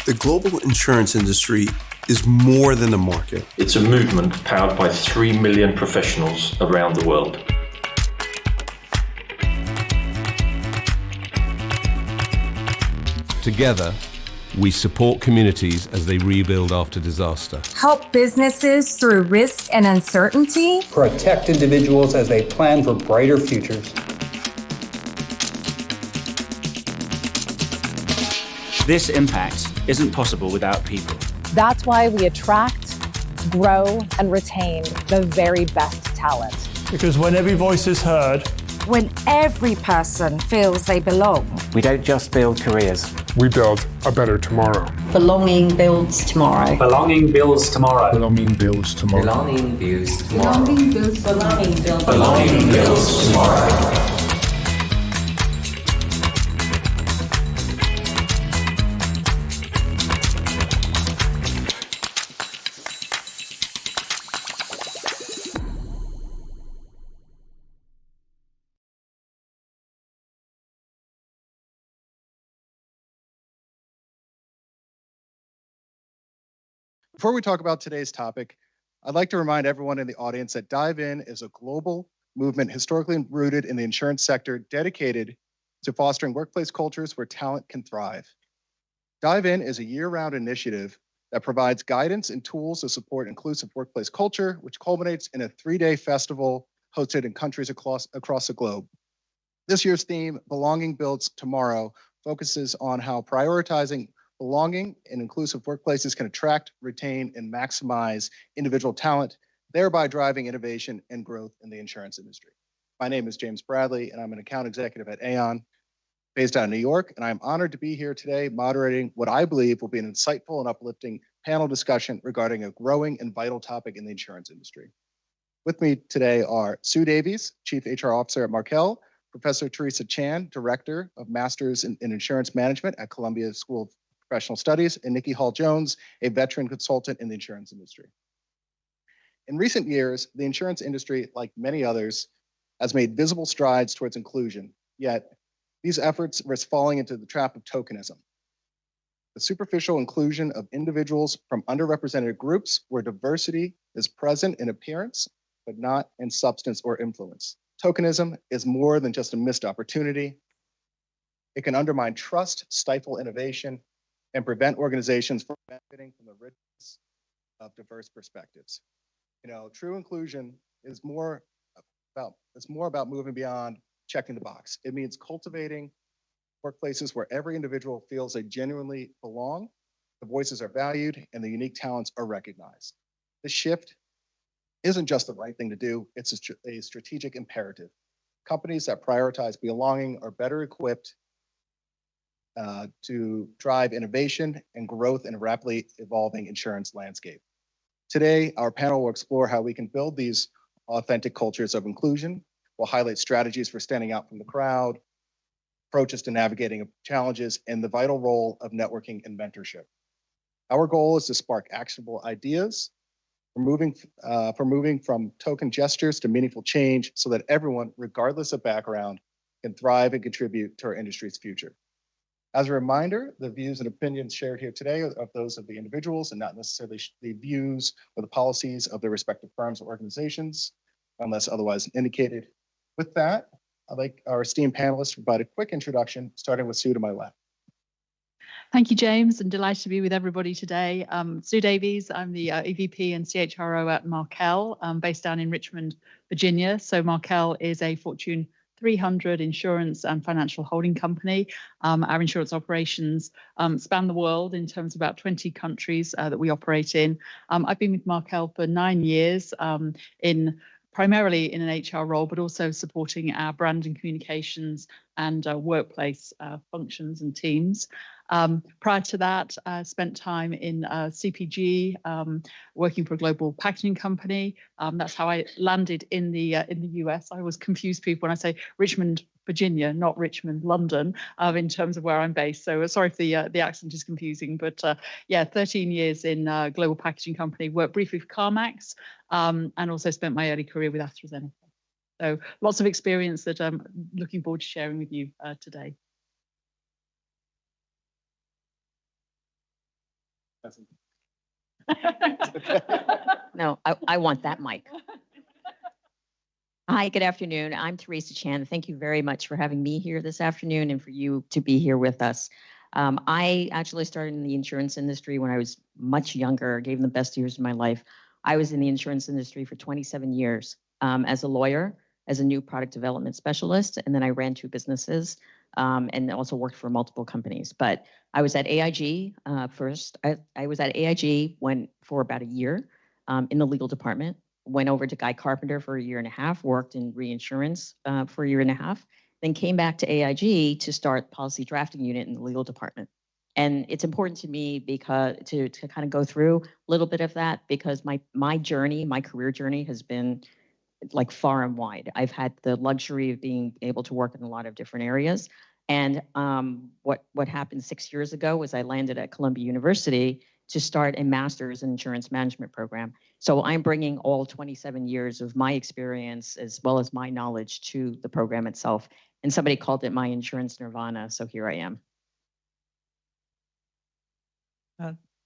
The global insurance industry is more than a market. It's a movement powered by 3 million professionals around the world. Together, we support communities as they rebuild after disaster. Help businesses through risk and uncertainty. Protect individuals as they plan for brighter futures. This impact isn't possible without people. That's why we attract, grow, and retain the very best talent. Because when every voice is heard, when every person feels they belong, we don't just build careers. We build a better tomorrow. Belonging builds tomorrow. Belonging builds tomorrow. Belonging builds tomorrow. Belonging builds tomorrow. Belonging builds tomorrow. Belonging builds tomorrow. Before we talk about today's topic, I'd like to remind everyone in the audience that Dive In is a global movement historically rooted in the insurance sector dedicated to fostering workplace cultures where talent can thrive. Dive In is a year-round initiative that provides guidance and tools to support inclusive workplace culture, which culminates in a 3-day festival hosted in countries across the globe. This year's theme, Belonging Builds Tomorrow, focuses on how prioritizing belonging in inclusive workplaces can attract, retain, and maximize individual talent, thereby driving innovation and growth in the insurance industry. My name is James Bradley, and I'm an account executive at Aon, based out of New York, and I'm honored to be here today moderating what I believe will be an insightful and uplifting panel discussion regarding a growing and vital topic in the insurance industry. With me today are Sue Davies, Chief HR Officer at Markel, Professor Teresa Chan, Director of Masters in Insurance Management at Columbia School of Professional Studies, and Nikki Hall-Jones, a veteran consultant in the insurance industry. In recent years, the insurance industry, like many others, has made visible strides towards inclusion, yet these efforts risk falling into the trap of tokenism, the superficial inclusion of individuals from underrepresented groups where diversity is present in appearance, but not in substance or influence. Tokenism is more than just a missed opportunity. It can undermine trust, stifle innovation, and prevent organizations from benefiting from the richness of diverse perspectives. True inclusion is more about moving beyond checking the box. It means cultivating workplaces where every individual feels they genuinely belong, the voices are valued, and the unique talents are recognized. This shift isn't just the right thing to do, it's a strategic imperative. Companies that prioritize belonging are better equipped to drive innovation and growth in a rapidly evolving insurance landscape. Today, our panel will explore how we can build these authentic cultures of inclusion. We'll highlight strategies for standing out from the crowd, approaches to navigating challenges, and the vital role of networking and mentorship. Our goal is to spark actionable ideas for moving from token gestures to meaningful change so that everyone, regardless of background, can thrive and contribute to our industry's future. As a reminder, the views and opinions shared here today are of those of the individuals and not necessarily the views or the policies of their respective firms or organizations, unless otherwise indicated. With that, I'd like our esteemed panelists to provide a quick introduction, starting with Sue to my left. Thank you, James, and delighted to be with everybody today. Sue Davies, I'm the EVP and CHRO at Markel, based down in Richmond, Virginia. So Markel is a Fortune 300 insurance and financial holding company. Our insurance operations span the world in terms of about 20 countries that we operate in. I've been with Markel for 9 years primarily in an HR role, but also supporting our brand and communications and workplace functions and teams. Prior to that, I spent time in CPG, working for a global packaging company. That's how I landed in the US. I always confuse people when I say Richmond, Virginia, not Richmond, London, in terms of where I'm based. So sorry if the accent is confusing, but yeah, 13 years in a global packaging company, worked briefly for CarMax, and also spent my early career with AstraZeneca. So lots of experience that I'm looking forward to sharing with you today. No, I want that mic. Hi, good afternoon. I'm Teresa Chan. Thank you very much for having me here this afternoon and for you to be here with us. I actually started in the insurance industry when I was much younger, gave them the best years of my life. I was in the insurance industry for 27 years as a lawyer, as a new product development specialist, and then I ran 2 businesses and also worked for multiple companies. But I was at AIG first. I was at AIG for about a year in the legal department. Went over to Guy Carpenter for a year and a half, worked in reinsurance for a year and a half, then came back to AIG to start policy drafting unit in the legal department. And it's important to me because to kind of go through a little bit of that because my journey, my career journey has been like far and wide. I've had the luxury of being able to work in a lot of different areas. And what happened 6 years ago was I landed at Columbia University to start a master's in insurance management program. So I'm bringing all 27 years of my experience as well as my knowledge to the program itself. And somebody called it my insurance nirvana, so here I am.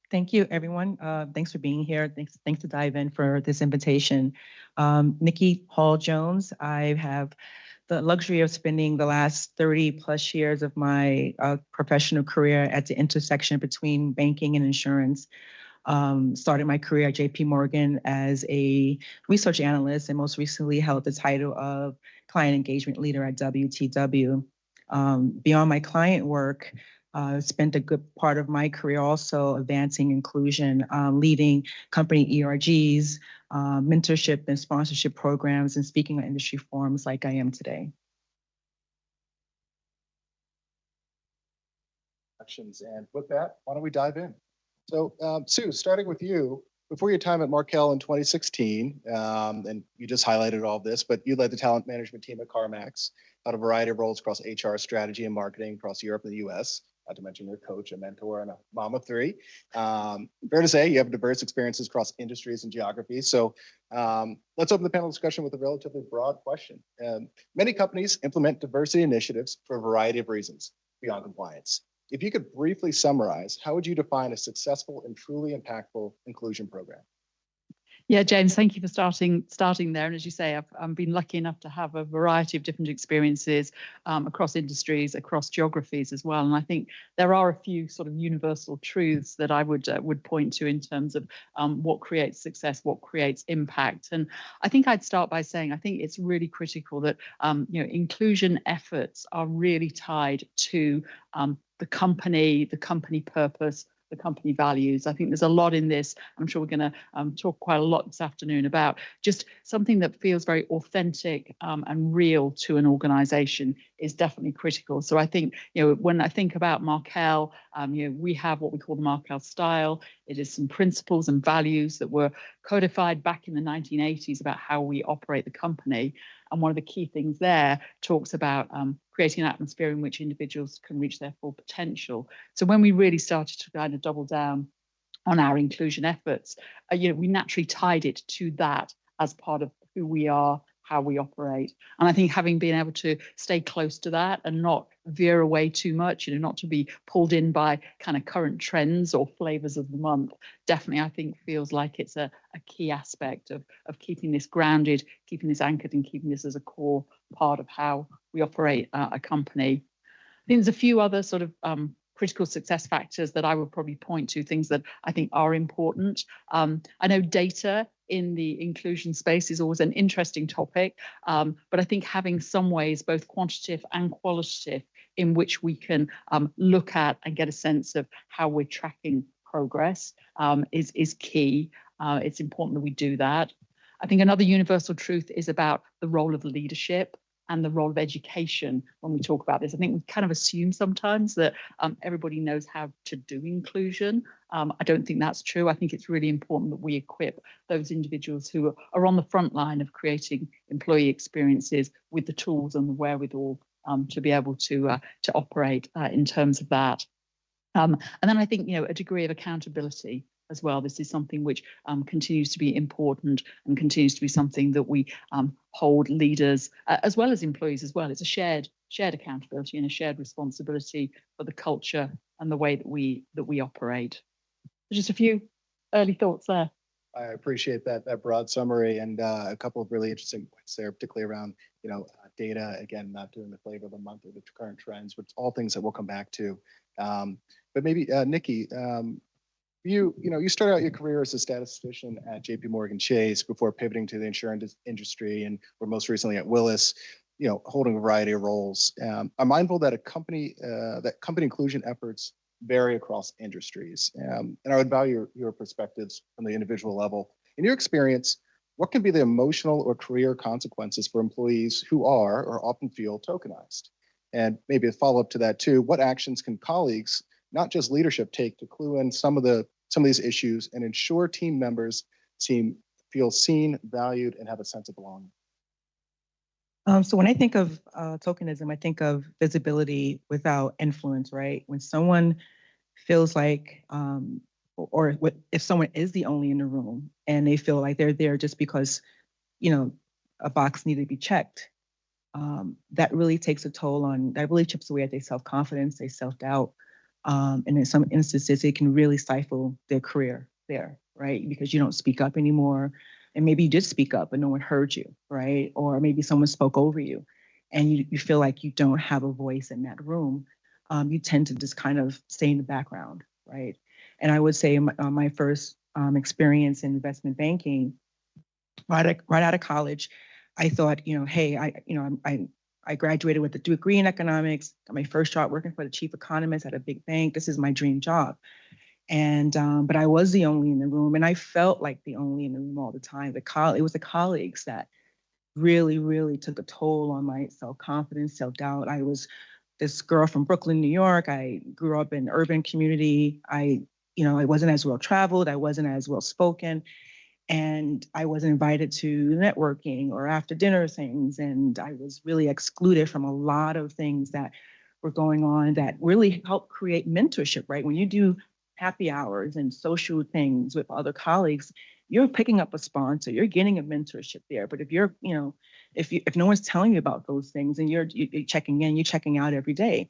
Thank you, everyone. Thanks for being here. Thanks to Dive In for this invitation. Nikki Hall-Jones. I have the luxury of spending the last 30 plus years of my professional career at the intersection between banking and insurance. Started my career at JP Morgan as a research analyst and most recently held the title of client engagement leader at WTW. Beyond my client work, spent a good part of my career also advancing inclusion, leading company ERGs, mentorship and sponsorship programs, and speaking at industry forums like I am today. And with that, why don't we dive in? So, Sue, starting with you, before your time at Markel in 2016, and you just highlighted all of this, but you led the talent management team at CarMax, had a variety of roles across HR, strategy, and marketing across Europe and the US. Not to mention your coach, a mentor, and a mom of 3. Fair to say you have diverse experiences across industries and geographies. So let's open the panel discussion with a relatively broad question. Many companies implement diversity initiatives for a variety of reasons beyond compliance. If you could briefly summarize, how would you define a successful and truly impactful inclusion program? Yeah, James, thank you for starting there. And as you say, I've been lucky enough to have a variety of different experiences across industries, across geographies as well. And I think there are a few sort of universal truths that I would point to in terms of what creates success, what creates impact. And I think I'd start by saying I think it's really critical that inclusion efforts are really tied to the company purpose, the company values. I think there's a lot in this. I'm sure we're going to talk quite a lot this afternoon about just something that feels very authentic and real to an organization is definitely critical. So I think, when I think about Markel, we have what we call the Markel style. It is some principles and values that were codified back in the 1980s about how we operate the company. And one of the key things there talks about creating an atmosphere in which individuals can reach their full potential. So when we really started to kind of double down on our inclusion efforts, we naturally tied it to that as part of who we are, how we operate. And I think having been able to stay close to that and not veer away too much, not to be pulled in by kind of current trends or flavors of the month, definitely I think feels like it's a key aspect of keeping this grounded, keeping this anchored, and keeping this as a core part of how we operate a company. I think there's a few other sort of critical success factors that I would probably point to, things that I think are important. I know data in the inclusion space is always an interesting topic, but I think having some ways, both quantitative and qualitative, in which we can look at and get a sense of how we're tracking progress is key. It's important that we do that. I think another universal truth is about the role of leadership and the role of education when we talk about this. I think we kind of assume sometimes that everybody knows how to do inclusion. I don't think that's true. I think it's really important that we equip those individuals who are on the front line of creating employee experiences with the tools and the wherewithal to be able to operate in terms of that. And then I think, a degree of accountability as well. This is something which continues to be important and continues to be something that we hold leaders as well as employees as well. It's a shared accountability and a shared responsibility for the culture and the way that we operate. Just a few early thoughts there. I appreciate that broad summary and a couple of really interesting points there, particularly around data. Again, not doing the flavor of the month or the current trends, but all things that we'll come back to. But maybe Nikki, you started out your career as a statistician at J.P. Morgan Chase before pivoting to the insurance industry, and were most recently at Willis, holding a variety of roles. I'm mindful that company inclusion efforts vary across industries, and I would value your perspectives from the individual level. In your experience, what can be the emotional or career consequences for employees who are or often feel tokenized? And maybe a follow-up to that too, what actions can colleagues, not just leadership, take to clue in some of these issues and ensure team members feel seen, valued, and have a sense of belonging? So when I think of tokenism, I think of visibility without influence, right? When someone feels like, if someone is the only in the room and they feel like they're there just because, a box needed to be checked, that really takes a toll that really chips away at their self-confidence, their self-doubt. And in some instances, it can really stifle their career there, right? Because you don't speak up anymore. And maybe you did speak up, but no one heard you, right? Or maybe someone spoke over you and you feel like you don't have a voice in that room. You tend to just kind of stay in the background, right? And I would say my first experience in investment banking, right out of college, I thought, hey, I graduated with a degree in economics, got my first job working for the chief economist at a big bank. This is my dream job. And, but I was the only in the room, and I felt like the only in the room all the time. It was the colleagues that really, really took a toll on my self-confidence, self-doubt. I was this girl from Brooklyn, New York. I grew up in an urban community. I wasn't as well traveled. I wasn't as well spoken. And I wasn't invited to networking or after dinner things. And I was really excluded from a lot of things that were going on that really helped create mentorship, right? When you do happy hours and social things with other colleagues, you're picking up a sponsor, you're getting a mentorship there. But if you're, if no one's telling you about those things and you're checking in, you're checking out every day.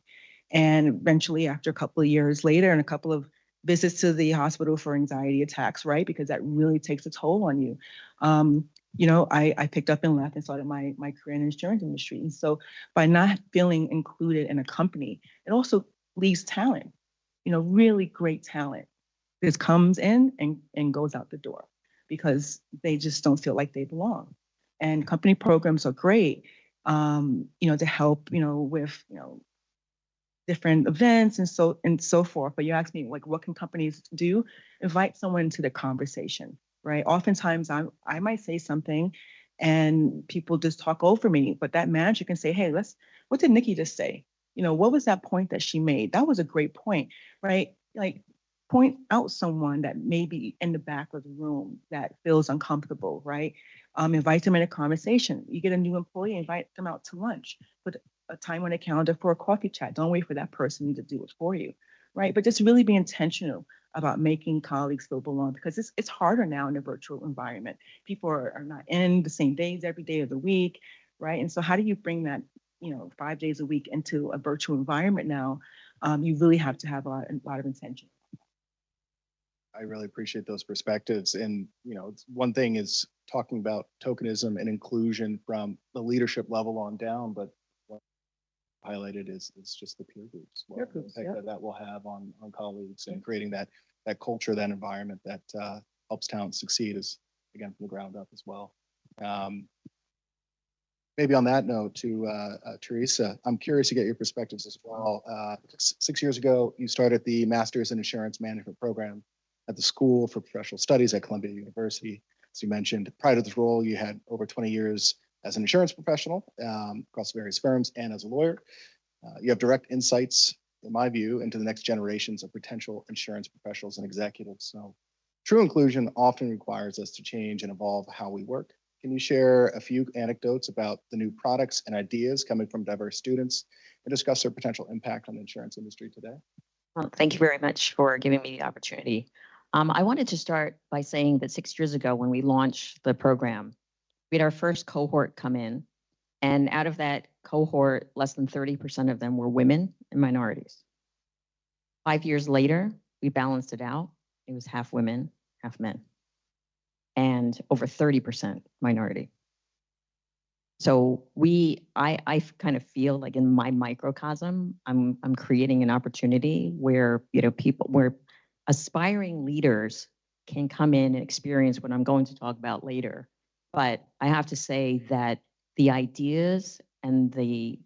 And eventually, after a couple of years later and a couple of visits to the hospital for anxiety attacks, right? Because that really takes a toll on you. I picked up and left and started my career in the insurance industry. And so by not feeling included in a company, it also leaves talent, really great talent. This comes in and goes out the door because they just don't feel like they belong. And company programs are great, to help, with, different events and so forth. But you ask me, like, what can companies do? Invite someone into the conversation, right? Oftentimes I might say something and people just talk over me, but that manager can say, hey, what did Nikki just say? What was that point that she made? That was a great point, right? Like, point out someone that may be in the back of the room that feels uncomfortable, right? Invite them in a conversation. You get a new employee, invite them out to lunch. Put a time on the calendar for a coffee chat. Don't wait for that person to do it for you, right? But just really be intentional about making colleagues feel belong, because it's harder now in a virtual environment. People are not in the same days every day of the week, right? And so how do you bring that 5 days a week into a virtual environment now? You really have to have a lot of intention. I really appreciate those perspectives. And, one thing is talking about tokenism and inclusion from the leadership level on down, but what highlighted is just the peer groups. Peer groups, the impact that will have on colleagues and creating that culture, that environment that helps talent succeed is, again, from the ground up as well. Maybe on that note, to Teresa, I'm curious to get your perspectives as well. 6 years ago, you started the Master's in Insurance Management program at the School for Professional Studies at Columbia University. As you mentioned, prior to this role, you had over 20 years as an insurance professional across various firms and as a lawyer. You have direct insights, in my view, into the next generations of potential insurance professionals and executives. So true inclusion often requires us to change and evolve how we work. Can you share a few anecdotes about the new products and ideas coming from diverse students and discuss their potential impact on the insurance industry today? Well, thank you very much for giving me the opportunity. I wanted to start by saying that 6 years ago, when we launched the program, we had our first cohort come in, and out of that cohort, less than 30% of them were women and minorities. 5 years later, we balanced it out. it was half women, half men, and over 30% minority. So I kind of feel like in my microcosm, I'm creating an opportunity where, where aspiring leaders can come in and experience what I'm going to talk about later. But I have to say that the ideas and the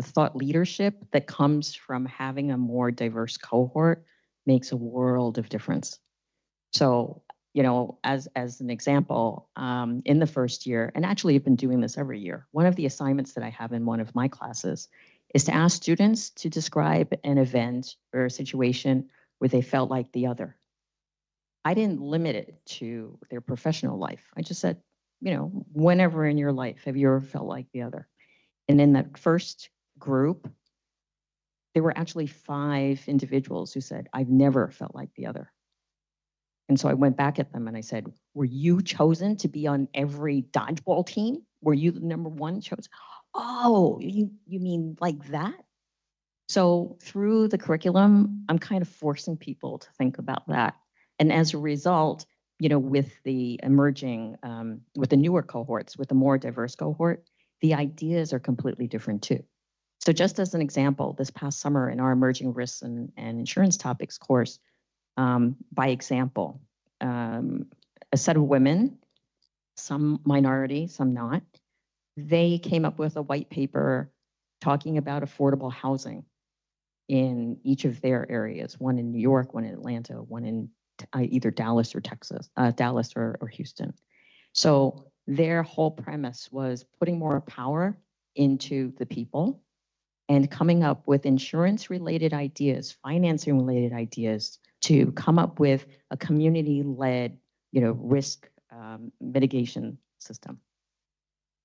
thought leadership that comes from having a more diverse cohort makes a world of difference. So, as an example, in the first year, and actually I've been doing this every year, one of the assignments that I have in one of my classes is to ask students to describe an event or a situation where they felt like the other. I didn't limit it to their professional life. I just said, whenever in your life have you ever felt like the other? And in that first group, there were actually 5 individuals who said, I've never felt like the other. And so I went back at them and I said, were you chosen to be on every dodgeball team? Were you the number 1 chosen? Oh, you mean like that? So through the curriculum, I'm kind of forcing people to think about that. And as a result, with the emerging, with the newer cohorts, with the more diverse cohort, the ideas are completely different too. So just as an example, this past summer in our emerging risks and insurance topics course, by example, a set of women, some minority, some not, they came up with a white paper talking about affordable housing in each of their areas, one in New York, one in Atlanta, one in either Dallas or Texas, Dallas or Houston. So their whole premise was putting more power into the people and coming up with insurance-related ideas, financing-related ideas to come up with a community-led, risk mitigation system,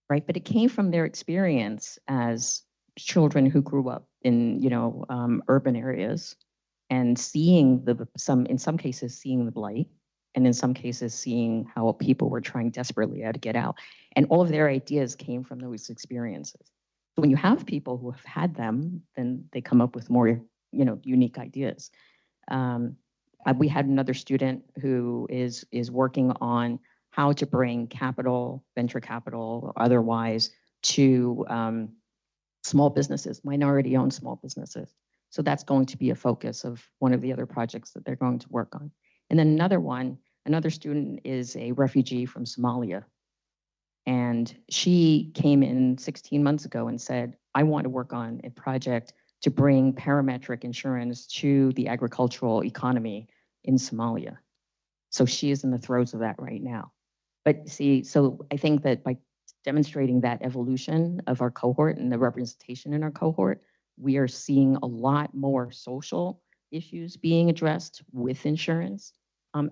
right? But it came from their experience as children who grew up in, urban areas and seeing in some cases, seeing the blight, and in some cases, seeing how people were trying desperately to get out. And all of their ideas came from those experiences. So when you have people who have had them, then they come up with more, unique ideas. We had another student who is working on how to bring capital, venture capital, or otherwise, to small businesses, minority-owned small businesses. So that's going to be a focus of one of the other projects that they're going to work on. And then another student is a refugee from Somalia. And she came in 16 months ago and said, I want to work on a project to bring parametric insurance to the agricultural economy in Somalia. So she is in the throes of that right now. But see, so I think that by demonstrating that evolution of our cohort and the representation in our cohort, we are seeing a lot more social issues being addressed with insurance,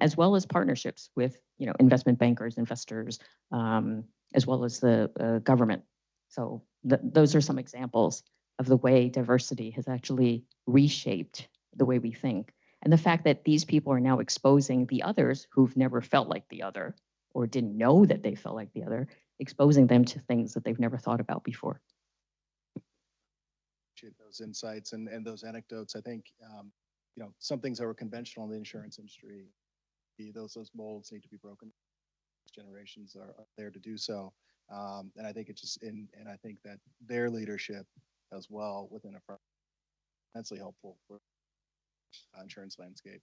as well as partnerships with, investment bankers, investors, as well as the government. So those are some examples of the way diversity has actually reshaped the way we think. And the fact that these people are now exposing the others who've never felt like the other or didn't know that they felt like the other, exposing them to things that they've never thought about before. Appreciate those insights and those anecdotes. I think, some things that were conventional in the insurance industry, those molds need to be broken. Generations are there to do so. And I think it's just and I think that their leadership as well within a firm immensely helpful for insurance landscape.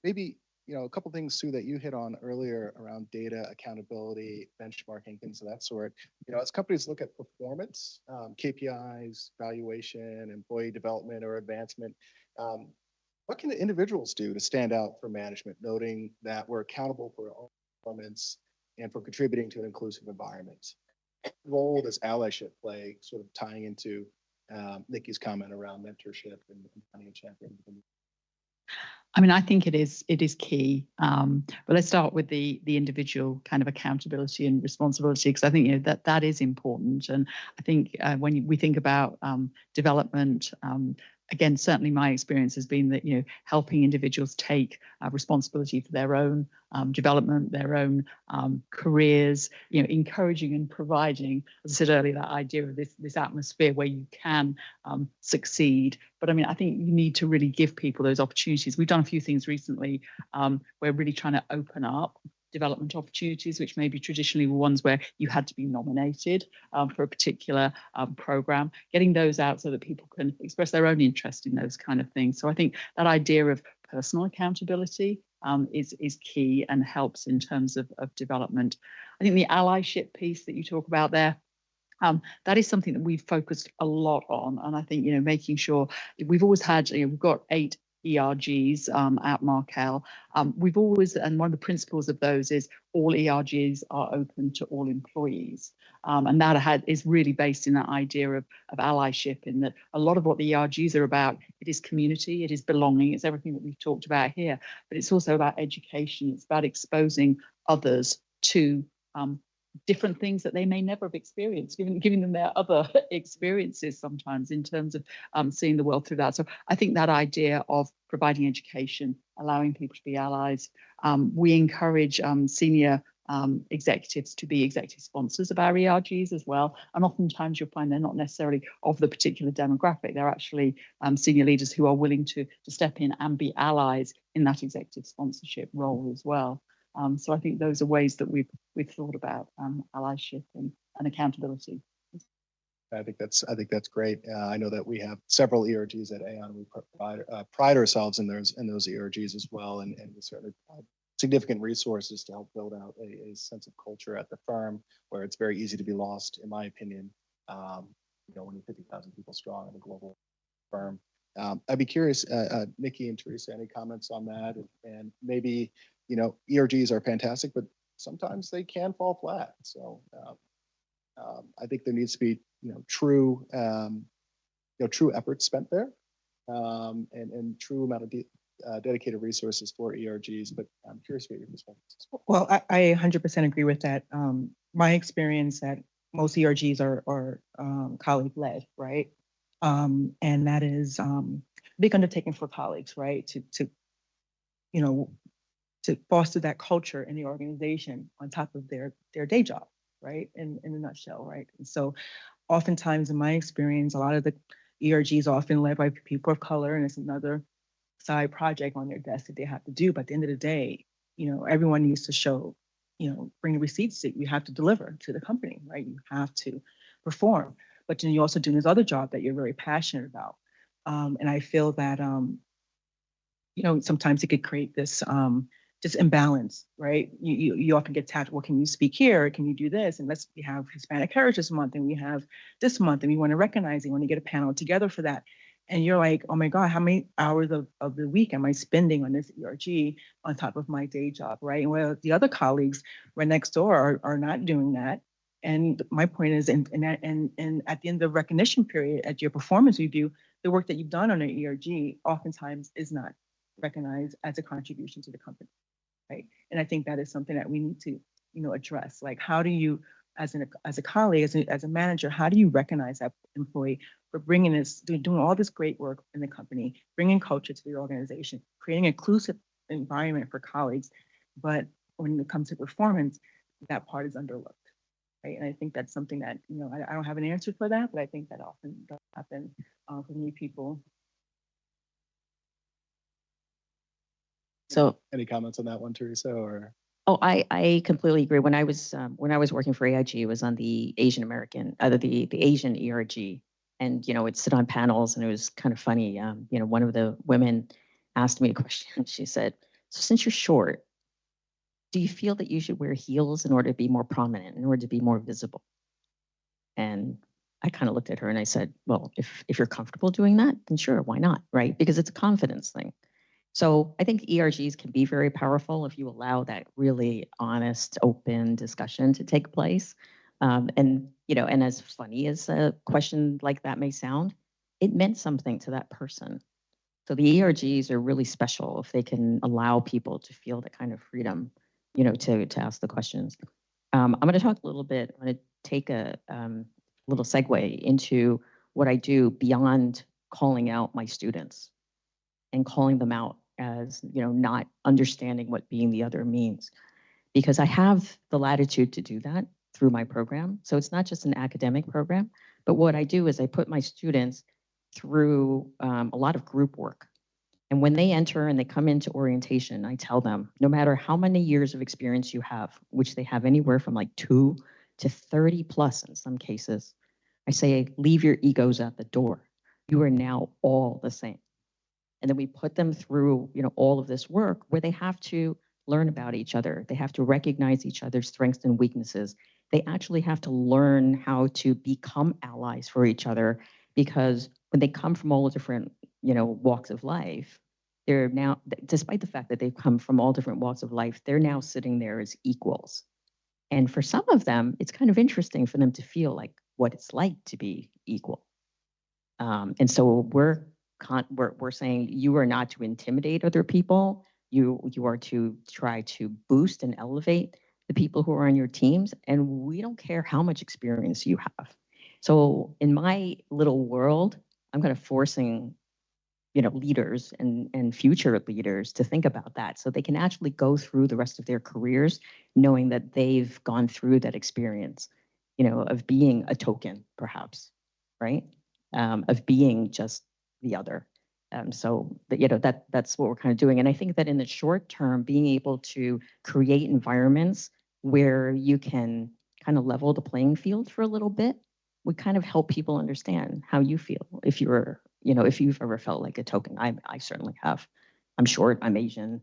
Maybe, a couple things, Sue, that you hit on earlier around data, accountability, benchmarking, things of that sort. As companies look at performance, KPIs, valuation, employee development or advancement, what can the individuals do to stand out for management, noting that we're accountable for our performance and for contributing to an inclusive environment? What role does allyship play, sort of tying into Nikki's comment around mentorship and finding a champion? I mean, I think it is key. But let's start with the individual kind of accountability and responsibility, because I think that is important. And I think when we think about development, again, certainly my experience has been that, helping individuals take responsibility for their own development, their own careers, encouraging and providing, as I said earlier, that idea of this atmosphere where you can succeed. But I mean, I think you need to really give people those opportunities. We've done a few things recently. We're really trying to open up development opportunities, which maybe traditionally were ones where you had to be nominated for a particular program, getting those out so that people can express their own interest in those kind of things. So I think that idea of personal accountability is key and helps in terms of development. I think the allyship piece that you talk about there, that is something that we've focused a lot on. And I think, making sure we've always had, we've got 8 ERGs at Markel. We've always, and one of the principles of those is all ERGs are open to all employees. And that is really based in that idea of allyship, in that a lot of what the ERGs are about, it is community, it is belonging, it's everything that we've talked about here, but it's also about education. It's about exposing others to different things that they may never have experienced, giving them their other experiences sometimes in terms of seeing the world through that. So I think that idea of providing education, allowing people to be allies, we encourage senior executives to be executive sponsors of our ERGs as well. And oftentimes you'll find they're not necessarily of the particular demographic. They're actually senior leaders who are willing to step in and be allies in that executive sponsorship role as well. So I think those are ways that we've thought about allyship and accountability. I think that's great. I know that we have several ERGs at Aon. We pride ourselves in those ERGs as well, and we certainly provide significant resources to help build out a sense of culture at the firm where it's very easy to be lost, in my opinion. When you're 50,000 people strong in a global firm. I'd be curious, Nikki and Teresa, any comments on that? And maybe, ERGs are fantastic, but sometimes they can fall flat. So I think there needs to be, true effort spent there, and true amount of dedicated resources for ERGs. But I'm curious to get your perspective. Well, I 100% agree with that. My experience that most ERGs are colleague-led, right? And that is a big undertaking for colleagues, right? To foster that culture in the organization on top of their day job, right? In a nutshell, right? And so oftentimes in my experience, a lot of the ERGs are often led by people of color, and it's another side project on their desk that they have to do. But at the end of the day, everyone needs to show, bring the receipts that you have to deliver to the company, right? You have to perform. But then you also do this other job that you're very passionate about. And I feel that, sometimes it could create this just imbalance, right? You often get tapped, well, can you speak here? Can you do this? And we have Hispanic Heritage Month, and we have this month, and we want to recognize it, we want to get a panel together for that. And you're like, oh my God, how many hours of the week am I spending on this ERG on top of my day job, right? And well, the other colleagues right next door are not doing that. And my point is, and at the end of the recognition period, at your performance review, the work that you've done on an ERG oftentimes is not recognized as a contribution to the company, right? And I think that is something that we need to, address. Like, how do you, as a colleague, as a manager, how do you recognize that employee for bringing doing all this great work in the company, bringing culture to the organization, creating an inclusive environment for colleagues, but when it comes to performance, that part is underlooked. Right? And I think that's something that, I don't have an answer for that, but I think that often does happen for many people. So, any comments on that one, Teresa? Or I completely agree. When I was working for AIG, it was on the Asian American, the Asian ERG, and it'd sit on panels, and it was kind of funny. One of the women asked me a question. She said, "So since you're short, do you feel that you should wear heels in order to be more prominent, in order to be more visible?" And I kind of looked at her and I said, well, if you're comfortable doing that, then sure, why not, right? Because it's a confidence thing. So I think ERGs can be very powerful if you allow that really honest, open discussion to take place. And as funny as a question like that may sound, it meant something to that person. So the ERGs are really special if they can allow people to feel that kind of freedom, to ask the questions. I'm going to talk a little bit. I'm going to take a little segue into what I do beyond calling out my students and calling them out as, not understanding what being the other means. Because I have the latitude to do that through my program. So it's not just an academic program, but what I do is I put my students through a lot of group work. And when they enter and they come into orientation, I tell them, no matter how many years of experience you have, which they have anywhere from like 2 to 30 plus in some cases, I say, leave your egos at the door. You are now all the same. And then we put them through, all of this work where they have to learn about each other. They have to recognize each other's strengths and weaknesses. They actually have to learn how to become allies for each other, because when they come from all different, walks of life, they're now, despite the fact that they've come from all different walks of life, they're now sitting there as equals. And for some of them, it's kind of interesting for them to feel like what it's like to be equal. And so we're saying you are not to intimidate other people. You are to try to boost and elevate the people who are on your teams, and we don't care how much experience you have. So in my little world, I'm kind of forcing, leaders and future leaders to think about that, so they can actually go through the rest of their careers knowing that they've gone through that experience, of being a token, perhaps, right? Of being just the other. So that's what we're kind of doing. And I think that in the short term, being able to create environments where you can kind of level the playing field for a little bit would kind of help people understand how you feel. If you're, if you've ever felt like a token, I certainly have. I'm short, I'm Asian,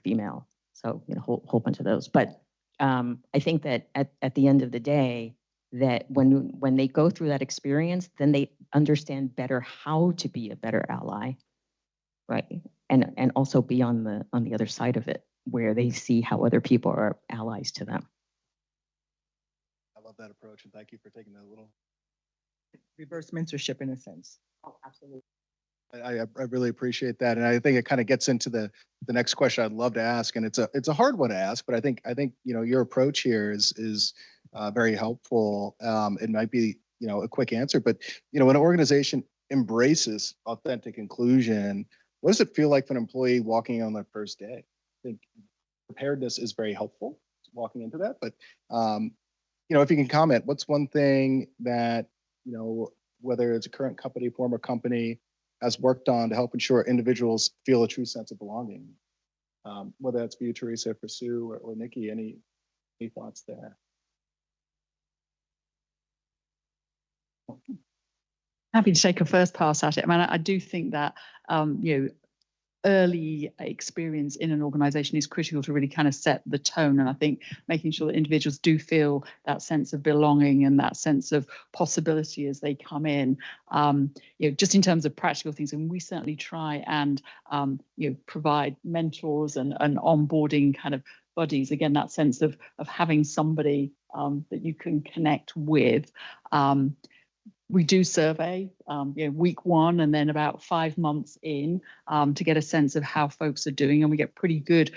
female, so whole bunch of those. But I think that at the end of the day, that when they go through that experience, then they understand better how to be a better ally, right? And also be on the other side of it, where they see how other people are allies to them. I love that approach, and thank you for taking that little reverse mentorship in a sense. Oh, absolutely. I really appreciate that, and I think it kind of gets into the next question I'd love to ask, and it's a hard one to ask, but I think your approach here is very helpful. It might be a quick answer, but when an organization embraces authentic inclusion, what does it feel like for an employee walking on their first day? I think preparedness is very helpful walking into that, but if you can comment, what's one thing that whether it's a current company, former company, has worked on to help ensure individuals feel a true sense of belonging? Whether that's for you, Teresa, for Sue, or Nikki, any thoughts there? Happy to take a first pass at it. I mean, I do think that early experience in an organization is critical to really kind of set the tone. And I think making sure that individuals do feel that sense of belonging and that sense of possibility as they come in, just in terms of practical things. And we certainly try and, provide mentors and onboarding kind of buddies. Again, that sense of having somebody that you can connect with. We do survey, week 1 and then about 5 months in to get a sense of how folks are doing, and we get pretty good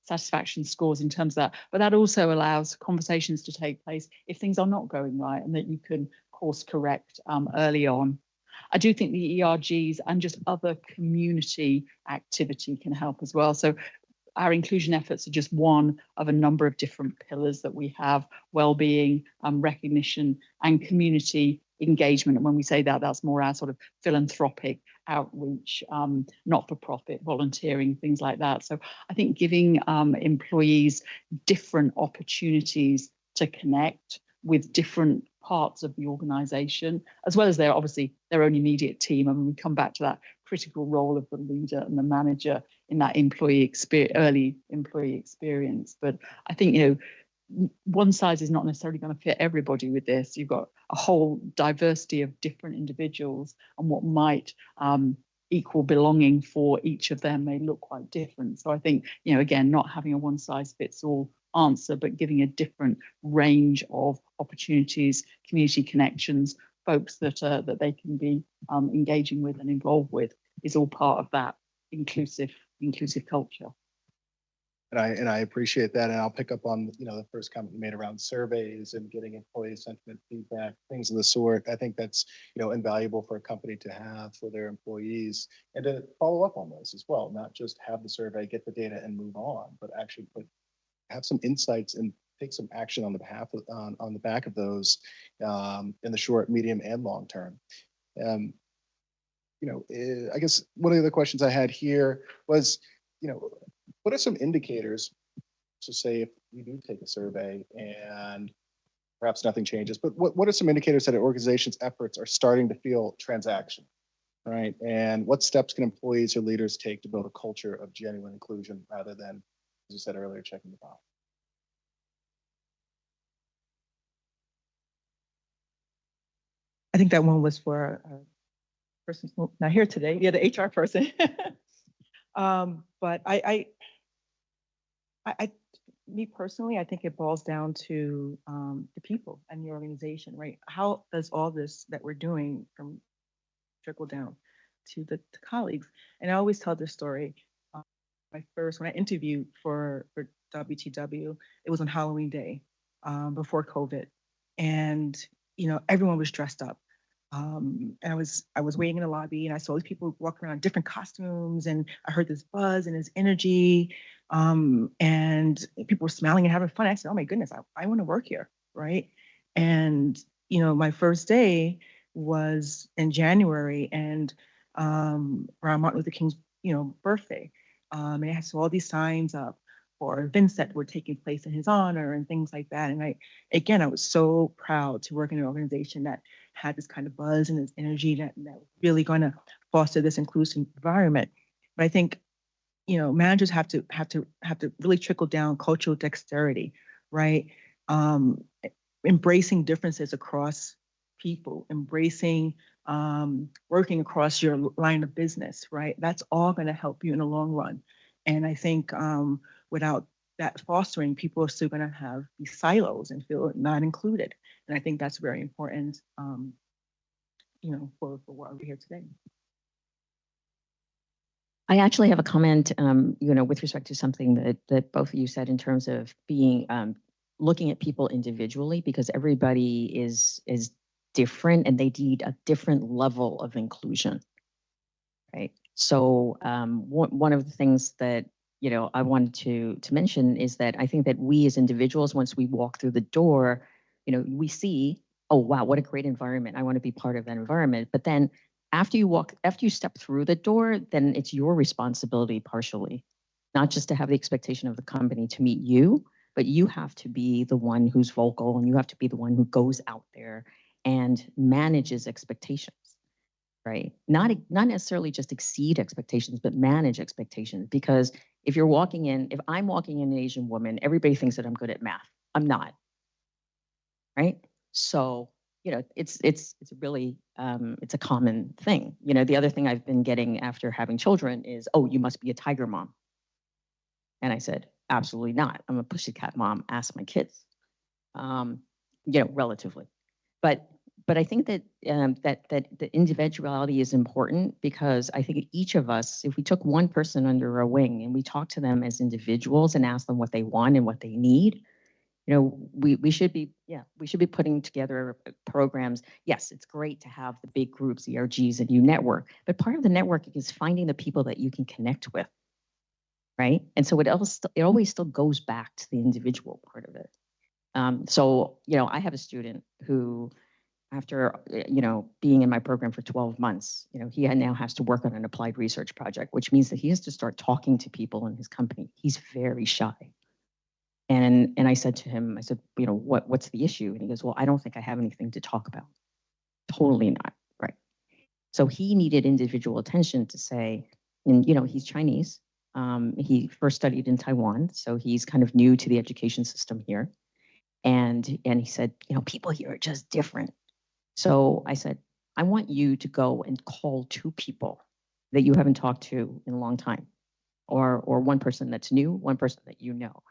satisfaction scores in terms of that. But that also allows conversations to take place if things are not going right, and that you can course correct early on. I do think the ERGs and just other community activity can help as well. So our inclusion efforts are just one of a number of different pillars that we have: well-being, recognition, and community engagement. And when we say that, that's more our sort of philanthropic outreach, not-for-profit, volunteering, things like that. So I think giving employees different opportunities to connect with different parts of the organization, as well as their own immediate team. I mean, we come back to that critical role of the leader and the manager in that early employee experience. But I think, one size is not necessarily going to fit everybody with this. You've got a whole diversity of different individuals, and what might equal belonging for each of them may look quite different. So I think, again, not having a one size fits all answer, but giving a different range of opportunities, community connections, folks that they can be engaging with and involved with, is all part of that inclusive culture. And I appreciate that. And I'll pick up on, the first comment you made around surveys and getting employee sentiment feedback, things of the sort. I think that's, invaluable for a company to have for their employees, and to follow up on those as well, not just have the survey, get the data and move on, but actually have some insights and take some action on the behalf of, on the back of those, in the short, medium, and long term. I guess one of the other questions I had here was, what are some indicators to say if you do take a survey and perhaps nothing changes, but what are some indicators that an organization's efforts are starting to feel transactional, right? And what steps can employees or leaders take to build a culture of genuine inclusion rather than, as you said earlier, checking the box? I think that one was for a person not here today. Yeah, the HR person. But me personally, I think it boils down to the people and the organization, right? How does all this that we're doing from trickle down to the colleagues? And I always tell this story. When I interviewed for WTW, it was on Halloween Day before COVID, and everyone was dressed up. And I was waiting in the lobby, and I saw these people walk around in different costumes, and I heard this buzz and this energy, and people were smiling and having fun. I said, "Oh my goodness, I want to work here, right?" And my first day was in January, and around Martin Luther King's birthday, and I saw all these signs up for events that were taking place in his honor and things like that. And I was so proud to work in an organization that had this kind of buzz and this energy that was really going to foster this inclusive environment. But I think, managers have to really trickle down cultural dexterity, right? Embracing differences across people, embracing working across your line of business, right? That's all going to help you in the long run. And I think without that fostering, people are still going to have these silos and feel not included. And I think that's very important, for why we're here today. I actually have a comment, with respect to something that both of you said in terms of being looking at people individually, because everybody is different and they need a different level of inclusion, right? So one of the things that I wanted to mention is that I think that we as individuals, once we walk through the door, we see, oh wow, what a great environment. I want to be part of that environment. But then after you step through the door, then it's your responsibility partially, not just to have the expectation of the company to meet you, but you have to be the one who's vocal, and you have to be the one who goes out there and manages expectations. Right? Not necessarily just exceed expectations, but manage expectations. Because if I'm walking in an Asian woman, everybody thinks that I'm good at math. I'm not. Right? So, it's really, it's a common thing. The other thing I've been getting after having children is, oh, you must be a tiger mom. And I said, absolutely not. I'm a pussycat mom. Ask my kids. Relatively. But I think that that the individuality is important, because I think each of us, if we took one person under our wing and we talked to them as individuals and asked them what they want and what they need, we should be putting together programs. Yes, it's great to have the big groups, ERGs, and you network, but part of the networking is finding the people that you can connect with, right? And so it always still goes back to the individual part of it. So I have a student who, after being in my program for 12 months, he now has to work on an applied research project, which means that he has to start talking to people in his company. He's very shy. And I said to him, what's the issue? And he goes, well, I don't think I have anything to talk about. Totally not, right? So he needed individual attention to say, and he's Chinese. He first studied in Taiwan, so he's kind of new to the education system here. And he said, people here are just different. So I said, I want you to go and call 2 people that you haven't talked to in a long time, or one person that's new, one person that you know.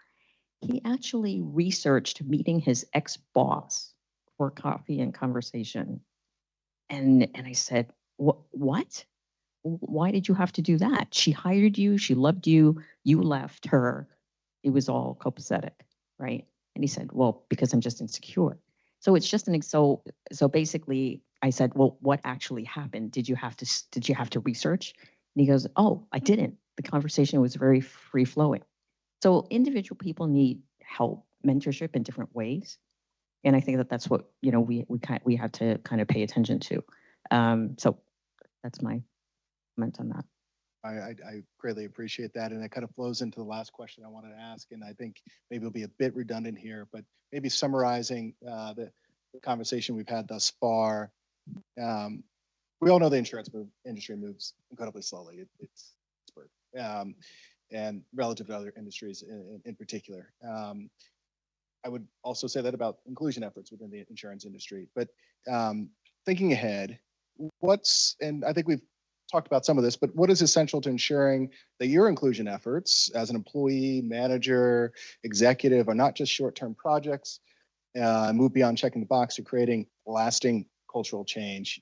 He actually researched meeting his ex-boss for coffee and conversation. And I said, what? Why did you have to do that? She hired you, she loved you, you left her. it was all copacetic, right? And he said, well, because I'm just insecure. So it's just so basically I said, well, what actually happened? Did you have to research? And he goes, oh, I didn't. The conversation was very free flowing. So individual people need help, mentorship in different ways. And I think that that's what, we have to kind of pay attention to. So that's my comment on that. I greatly appreciate that. And it kind of flows into the last question I wanted to ask. And I think maybe it'll be a bit redundant here, but maybe summarizing the conversation we've had thus far. We all know the insurance industry moves incredibly slowly. It's and relative to other industries in particular. I would also say that about inclusion efforts within the insurance industry. But thinking ahead, and I think we've talked about some of this, but what is essential to ensuring that your inclusion efforts as an employee, manager, executive are not just short-term projects, move beyond checking the box to creating lasting cultural change?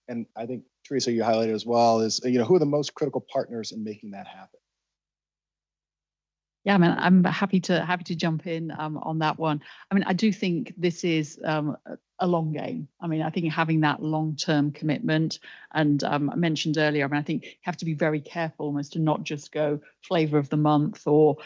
And I think, Teresa, you highlighted as well, is who are the most critical partners in making that happen? Yeah, I mean, I'm happy to jump in on that one. I mean, I do think this is a long game. I mean, I think having that long-term commitment, and I mentioned earlier, I mean, I think you have to be very careful almost to not just go flavor of the month or,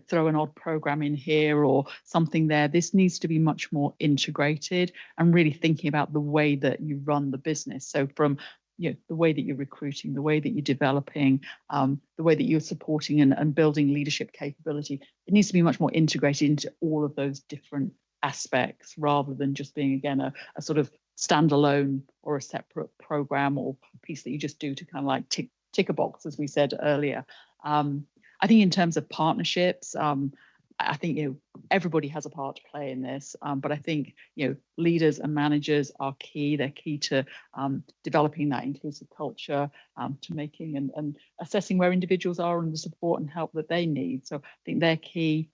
throw an odd program in here or something there. This needs to be much more integrated and really thinking about the way that you run the business. So from the way that you're recruiting, the way that you're developing, the way that you're supporting and building leadership capability, it needs to be much more integrated into all of those different aspects rather than just being, again, a sort of standalone or a separate program or piece that you just do to kind of like tick a box, as we said earlier. I think in terms of partnerships, I think everybody has a part to play in this, but I think leaders and managers are key. They're key to developing that inclusive culture, to making and assessing where individuals are and the support and help that they need. So I think they're key.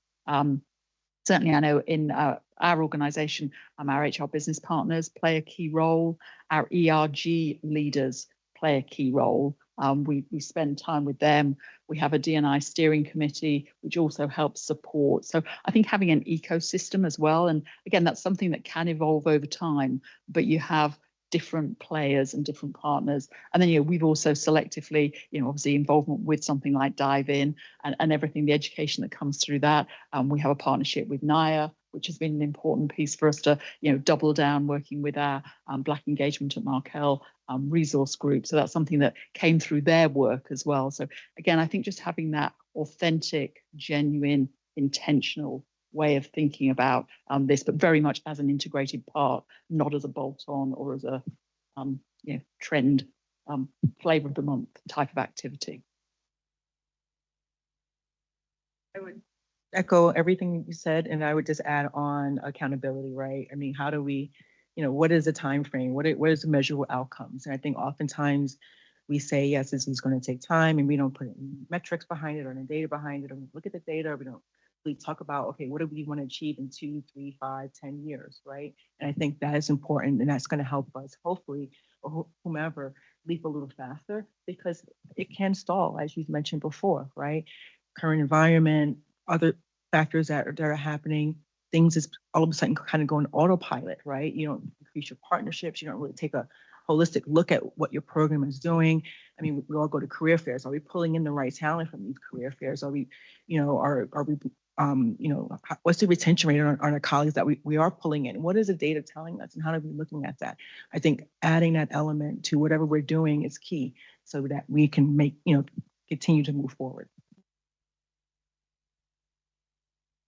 Certainly, I know in our organisation, our HR business partners play a key role. Our ERG leaders play a key role. We spend time with them. We have a D&I steering committee, which also helps support. So I think having an ecosystem as well, and again, that's something that can evolve over time, but you have different players and different partners. And then, we've also selectively, obviously involvement with something like Dive In and everything, the education that comes through that. We have a partnership with NIA, which has been an important piece for us to, double down working with our Black engagement at Markel resource group. So that's something that came through their work as well. So again, I think just having that authentic, genuine, intentional way of thinking about this, but very much as an integrated part, not as a bolt-on or as a trend flavor of the month type of activity. I would echo everything you said, and I would just add on accountability, right? I mean, how do we, what is the time frame? What is the measurable outcomes? And I think oftentimes we say, yes, this is going to take time, and we don't put metrics behind it or any data behind it, or we look at the data, or we don't really talk about, okay, what do we want to achieve in 2, 3, 5, 10 years, right? And I think that is important, and that's going to help us, hopefully, or whomever, leap a little faster, because it can stall, as you've mentioned before, right? Current environment, other factors that are happening, things is all of a sudden kind of going autopilot, right? You don't increase your partnerships, you don't really take a holistic look at what your program is doing. I mean, we all go to career fairs. Are we pulling in the right talent from these career fairs? Are we, are we, what's the retention rate on our colleagues that we are pulling in? What is the data telling us, and how are we looking at that? I think adding that element to whatever we're doing is key, so that we can make, continue to move forward.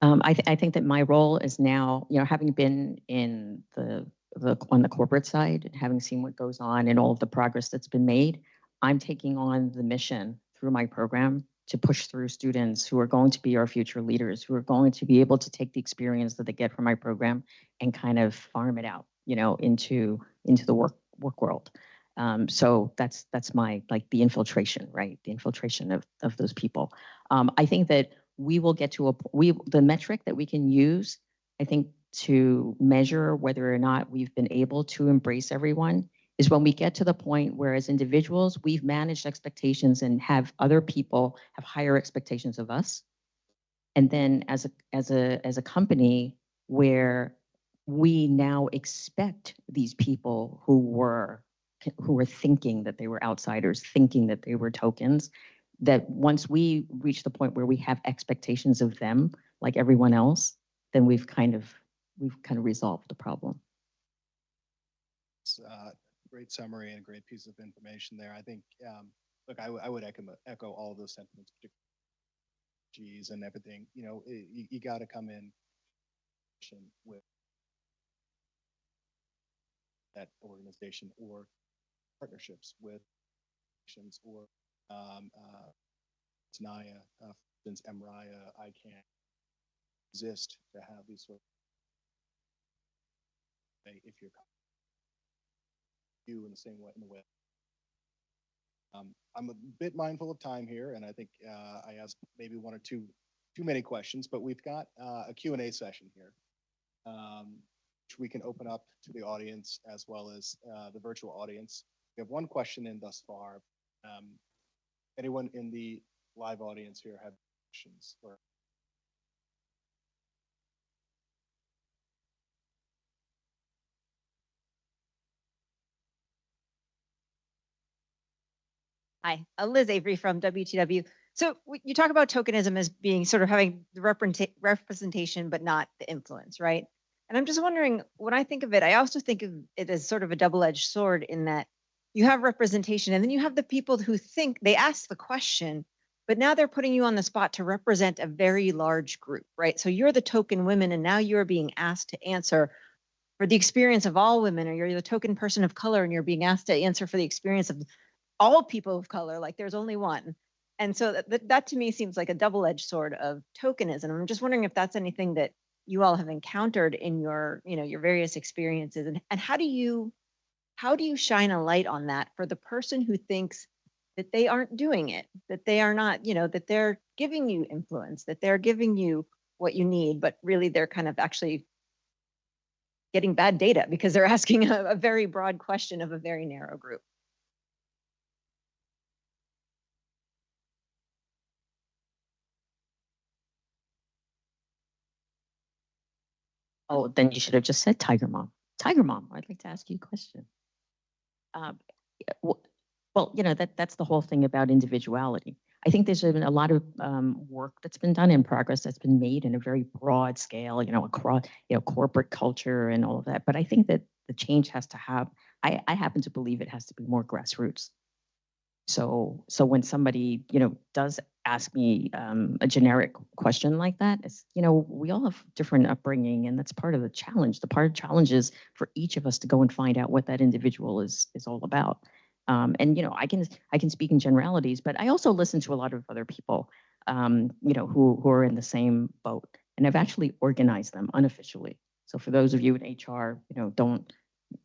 I think that my role is now, having been in on the corporate side and having seen what goes on and all of the progress that's been made, I'm taking on the mission through my program to push through students who are going to be our future leaders, who are going to be able to take the experience that they get from my program and kind of farm it out, into the work world. So that's my, like, the infiltration, right? The infiltration of those people. I think that we will get to the metric that we can use, I think, to measure whether or not we've been able to embrace everyone is when we get to the point where, as individuals, we've managed expectations and have other people have higher expectations of us. And then as a company where we now expect these people who were thinking that they were outsiders, thinking that they were tokens, that once we reach the point where we have expectations of them like everyone else, then we've kind of resolved the problem. It's great summary and a great piece of information there. I think, look, I would echo all of those sentiments, particularly and everything. You know, you got to come in with that organization or partnerships with or Tanaya, for instance, Emraya, I can't exist to have these sort of, if you're you in the same way in the way. I'm a bit mindful of time here, and I think I asked maybe one or too many questions, but we've got a Q&A session here, which we can open up to the audience as well as the virtual audience. We have one question in thus far. Anyone in the live audience here have questions? Or Hi, Liz Avery from WTW. So you talk about tokenism as being sort of having the representation, but not the influence, right? And I'm just wondering, when I think of it, I also think of it as sort of a double-edged sword in that you have representation and then you have the people who think they ask the question, but now they're putting you on the spot to represent a very large group, right? So you're the token women and now you're being asked to answer for the experience of all women, or you're the token person of color and you're being asked to answer for the experience of all people of color, like there's only one. And so that to me seems like a double-edged sword of tokenism. I'm just wondering if that's anything that you all have encountered in your, your various experiences, and how do you shine a light on that for the person who thinks that they aren't doing it, that they are not, that they're giving you influence, that they're giving you what you need, but really they're kind of actually getting bad data because they're asking a very broad question of a very narrow group. Oh, then you should have just said Tiger Mom. Tiger Mom, I'd like to ask you a question. Well, that's the whole thing about individuality. I think there's been a lot of work that's been done in progress that's been made in a very broad scale, across, corporate culture and all of that. But I think that the change has to have, I happen to believe it has to be more grassroots. So when somebody, does ask me a generic question like that, it's, we all have different upbringing, and that's part of the challenge. The part of the challenge is for each of us to go and find out what that individual is all about. And I can speak in generalities, but I also listen to a lot of other people, who are in the same boat, and I've actually organized them unofficially. So for those of you in HR, don't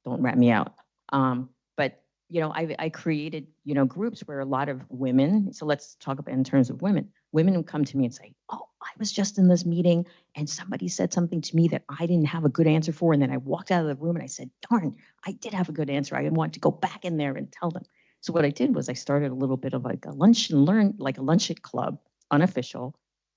rat me out. But I created, groups where a lot of women, so let's talk about in terms of women who come to me and say, oh, I was just in this meeting and somebody said something to me that I didn't have a good answer for. And then I walked out of the room and I said, darn, I did have a good answer. I want to go back in there and tell them. So what I did was I started a little bit of like a lunch and learn, like a lunch at club, unofficial.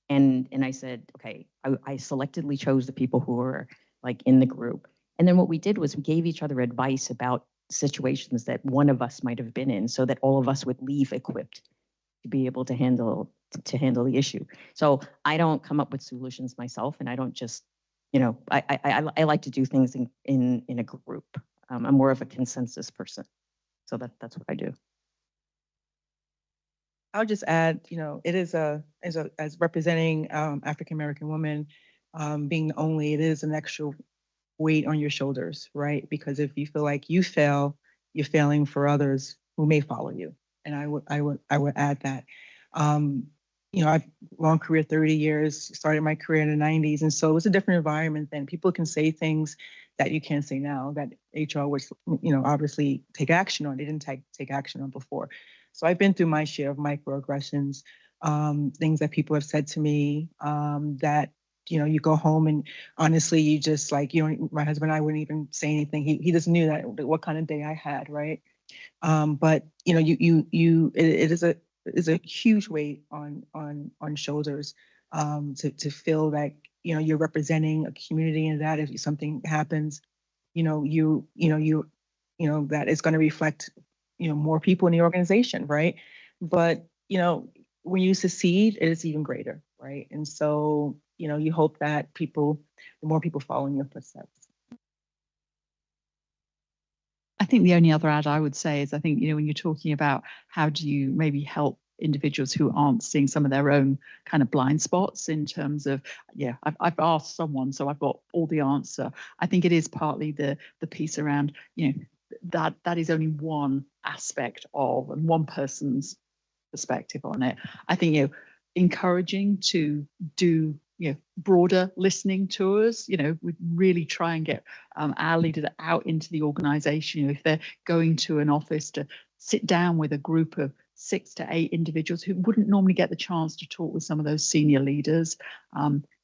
And I said, okay, I selectively chose the people who were like in the group. And then what we did was we gave each other advice about situations that one of us might have been in, so that all of us would leave equipped to be able to handle the issue. So I don't come up with solutions myself, and I don't just, I like to do things in a group. I'm more of a consensus person, so that's what I do. I'll just add, it is as representing African American women, being the only, it is an extra weight on your shoulders, right? Because if you feel like you fail, you're failing for others who may follow you. And I would add that. I've long career, 30 years, started my career in the 90s. And so it was a different environment then. People can say things that you can't say now that HR would, obviously take action on. They didn't take action on before. So I've been through my share of microaggressions, things that people have said to me that, you go home and honestly, you just like, my husband and I wouldn't even say anything. He just knew that what kind of day I had, right? But it is a huge weight on shoulders to feel like, you're representing a community, and that if something happens, that is going to reflect, more people in the organization, right? But, when you succeed, it is even greater, right? And so, you hope that more people follow in your footsteps. I think the only other add I would say is I think, when you're talking about how do you maybe help individuals who aren't seeing some of their own kind of blind spots in terms of, I've asked someone, so I've got all the answer. I think it is partly the piece around, that is only one aspect of and one person's perspective on it. I think, encouraging to do broader listening tours. We really try and get our leaders out into the organization. If they're going to an office, to sit down with a group of 6 to 8 individuals who wouldn't normally get the chance to talk with some of those senior leaders.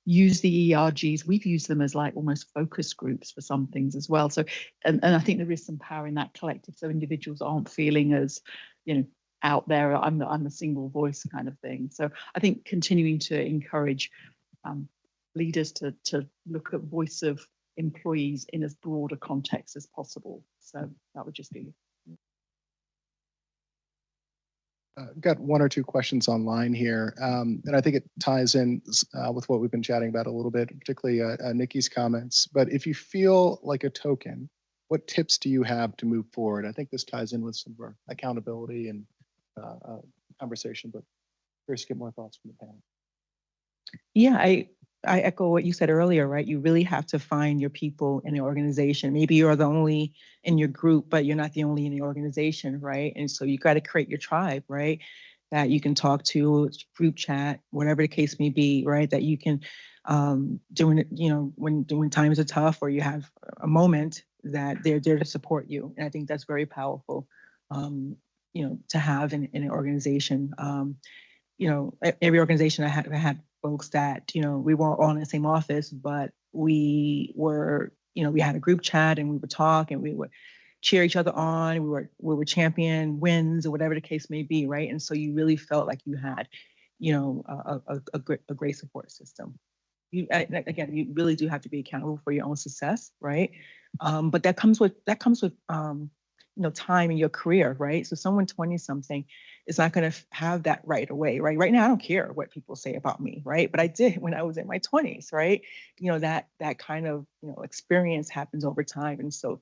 Use the ERGs. We've used them as like almost focus groups for some things as well. So, and I think there is some power in that collective. So individuals aren't feeling as, out there, I'm the single voice kind of thing. So I think continuing to encourage leaders to look at voice of employees in as broad a context as possible. So that would just be. Got 1 or 2 questions online here, and I think it ties in with what we've been chatting about a little bit, particularly Nikki's comments. But if you feel like a token, what tips do you have to move forward? I think this ties in with some of our accountability and conversation, but curious to get more thoughts from the panel. Yeah, I echo what you said earlier, right? You really have to find your people in the organization. Maybe you're the only in your group, but you're not the only in the organization, right? And so you got to create your tribe, right? That you can talk to, group chat, whatever the case may be, right? That you can, when times are tough or you have a moment, that they're there to support you. And I think that's very powerful, to have in an organization. Every organization I had folks that, we weren't all in the same office, but we were, we had a group chat and we would talk and we would cheer each other on. We were champion wins or whatever the case may be, right? And so you really felt like you had, a great support system. Again, you really do have to be accountable for your own success, right? But that comes with time in your career, right? So someone 20-something is not going to have that right away, right? Right now, I don't care what people say about me, right? But I did when I was in my 20s, right? That kind of experience happens over time, and so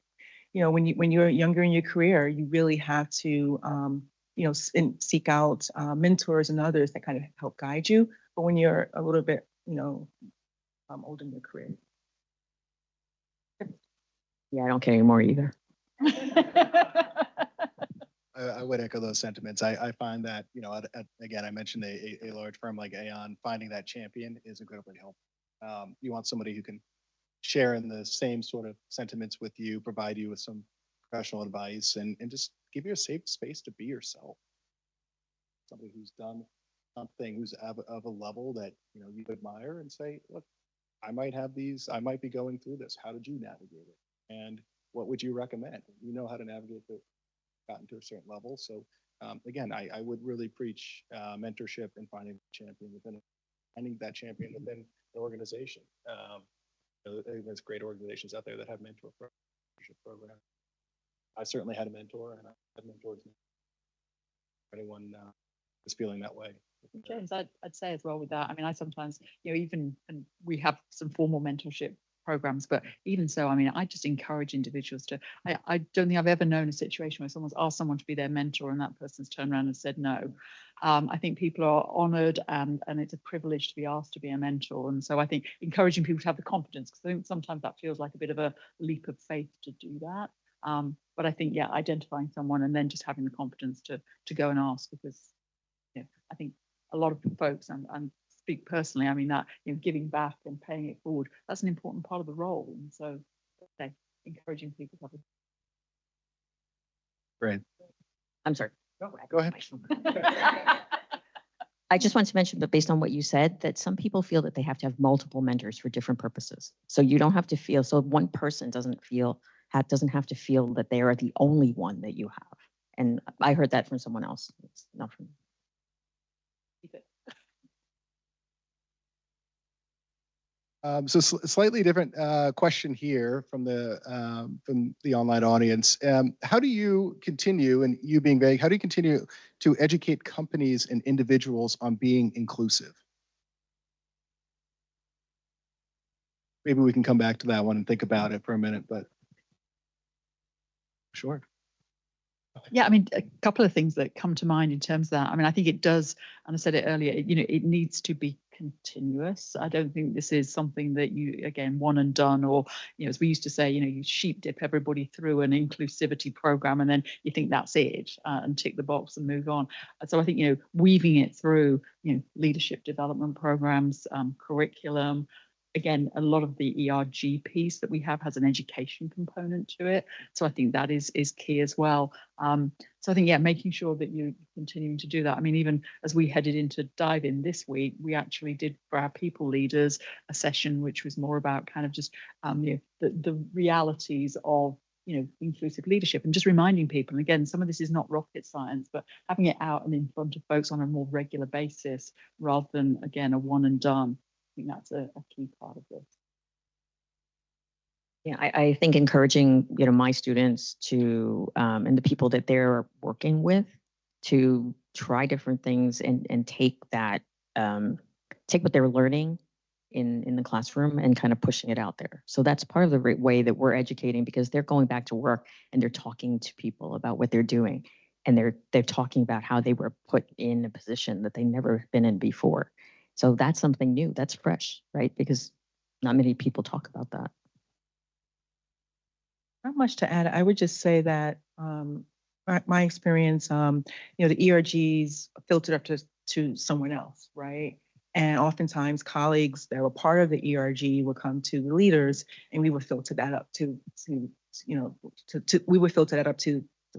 when you're younger in your career, you really have to seek out mentors and others that kind of help guide you. But when you're a little bit older in your career, yeah, I don't care anymore either. I would echo those sentiments. I find that, again, I mentioned a large firm like Aon, finding that champion is incredibly helpful. You want somebody who can share in the same sort of sentiments with you, provide you with some professional advice, and just give you a safe space to be yourself. Somebody who's done something, who's of a level that you admire, and say, look, I might be going through this. How did you navigate it? And what would you recommend? You know how to navigate the gotten to a certain level. So again, I would really preach mentorship and finding that champion within the organization. There's great organizations out there that have mentorship programs. I certainly had a mentor, and I had mentors. Anyone is feeling that way. James, I'd say as well with that. I mean, I sometimes, even, and we have some formal mentorship programs, but even so, I mean, I just encourage individuals to, I don't think I've ever known a situation where someone's asked someone to be their mentor and that person's turned around and said no. I think people are honored and it's a privilege to be asked to be a mentor. And so I think encouraging people to have the confidence, because I think sometimes that feels like a bit of a leap of faith to do that. But I think, identifying someone and then just having the confidence to go and ask, because I think a lot of folks, and speak personally, I mean that giving back and paying it forward, that's an important part of the role. And so encouraging people to have Great. I'm sorry. Go ahead. I just want to mention that based on what you said, that some people feel that they have to have multiple mentors for different purposes. So you don't have to feel, so one person doesn't have to feel that they are the only one that you have. And I heard that from someone else. It's not from me. So slightly different question here from the online audience. How do you continue, and you being vague, how do you continue to educate companies and individuals on being inclusive? Maybe we can come back to that one and think about it for a minute, but sure. Yeah, I mean, a couple of things that come to mind in terms of that. I mean, I think it does, and I said it earlier, it needs to be continuous. I don't think this is something that you, again, one and done, or, as we used to say, you sheep dip everybody through an inclusivity program and then you think that's it, and tick the box and move on. So I think, weaving it through, leadership development programs, curriculum. Again, a lot of the ERG piece that we have has an education component to it. So I think that is key as well. So I think, making sure that you're continuing to do that. I mean, even as we headed into Dive In this week, we actually did for our people leaders a session which was more about kind of just the realities of inclusive leadership, and just reminding people. And again, some of this is not rocket science, but having it out and in front of folks on a more regular basis rather than, again, a one and done. I think that's a key part of this. Yeah, I think encouraging, my students to, and the people that they're working with, to try different things and take that, take what they're learning in the classroom and kind of pushing it out there. So that's part of the way that we're educating, because they're going back to work and they're talking to people about what they're doing. And they're talking about how they were put in a position that they never been in before. So that's something new, that's fresh, right? Because not many people talk about that. Not much to add. I would just say that my experience, the ERGs filtered up to someone else, right? And oftentimes colleagues that were part of the ERG would come to the leaders, and we would filter that up to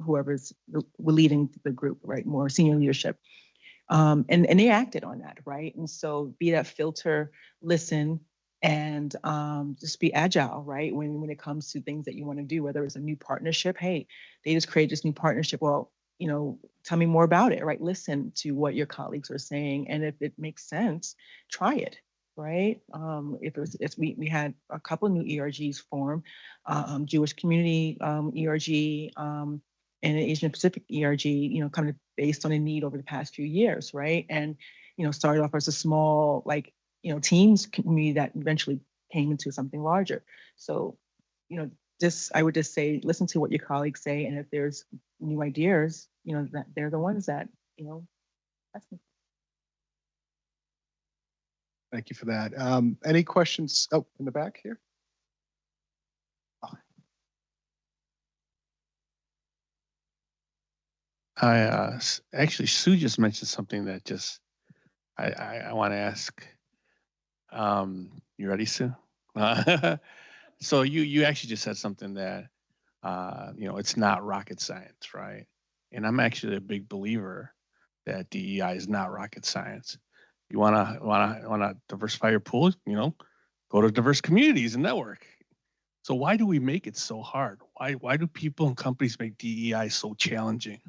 whoever's leading the group, right? More senior leadership. And they acted on that, right? And so be that filter, listen, and just be agile, right? When it comes to things that you want to do, whether it's a new partnership, hey, they just created this new partnership. Well, tell me more about it, right? Listen to what your colleagues are saying, and if it makes sense, try it, right? If we had a couple of new ERGs form, Jewish community ERG, and an Asian Pacific ERG, kind of based on a need over the past few years, right? And started off as a small, teams community that eventually came into something larger. So, I would just say, listen to what your colleagues say, and if there's new ideas, that they're the ones that, that's me. Thank you for that. Any questions? Oh, in the back here. Actually, Sue just mentioned something that I want to ask. You ready, Sue? So you actually just said something that it's not rocket science, right? And I'm actually a big believer that DEI is not rocket science. You wanna diversify your pool, go to diverse communities and network. So why do we make it so hard? Why do people and companies make DEI so challenging?